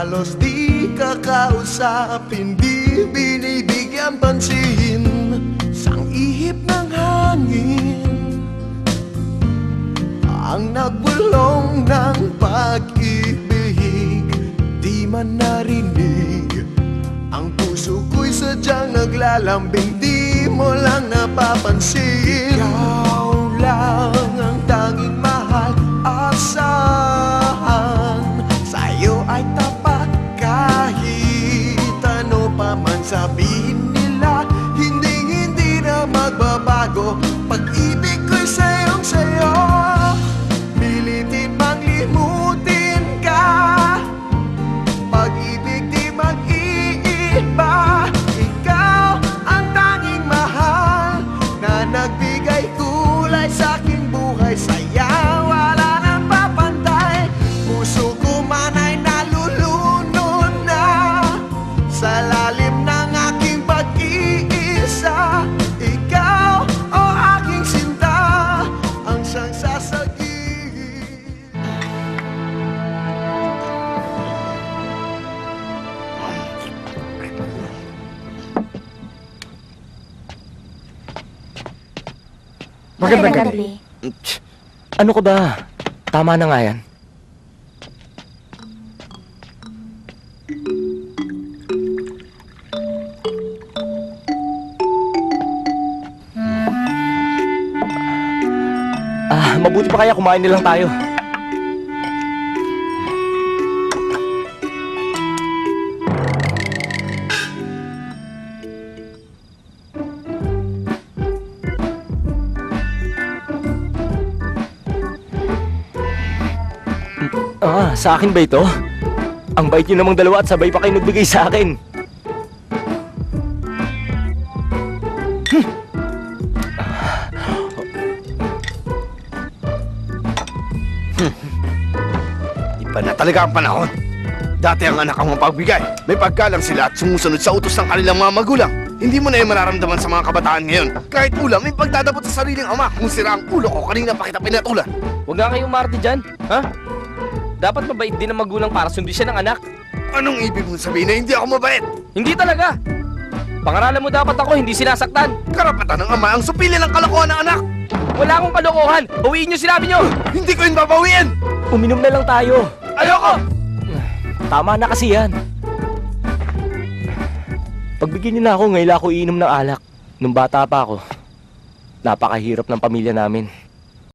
Halos di kakausap, hindi binibigyan pansin. Sang ihip ng hangin ang nagbulong ng pag-ibig. Di man narinig, ang puso ko'y sadyang naglalambing. Di mo lang napapansin. Ikaw lang ang tanging mahal. Asahan sa'yo ay tapat. Kahit ano pa man sabihin nila, hindi na magbabago. Pag-ibig ko'y sayong sayo. Pilitin mang limutin ka, pag-ibig di mag-iiba. Ikaw ang tanging mahal na nagbigay kulay sa aking buhay. Saya wala nang papantay. Puso ko man ay nalulunod na sa lalim ng aking pag-iisa. Ikaw o aking sinta ang siyang sasagip. Magandang gabi. Ano ko ba? Tama na nga yan. Mabuti pa kaya kumain nilang tayo. Sa akin ba ito? Ang bait niyo namang dalawa at sabay pa kayo nagbigay sa akin. Iba na talaga ang panahon. Dati ang anak ang mapagbigay. May paggalang sila at sumusunod sa utos ng kanilang mga magulang. Hindi mo na yung mararamdaman sa mga kabataan ngayon. Kahit ulam, may pagdadapot sa sariling ama. Kung sira ang ulo ko, kanina pa kita pinatulan. Huwag nga kayong umarte dyan, ha? Dapat mabait din ang magulang para sundin siya ng anak. Anong ibig mong sabihin na hindi ako mabait? Hindi talaga! Pangaralan mo dapat ako, hindi sinasaktan. Karapatan ng ama ang supili ng kalokohan ng anak. Wala akong kalokohan! Bawiin niyo sinabi niyo! Hindi ko yun babawiin! Uminom na lang tayo. Ayoko! Tama na kasi yan. Pagbigyan niyo na ako, ngayon ako iinom ng alak. Nung bata pa ako, napakahirap ng pamilya namin.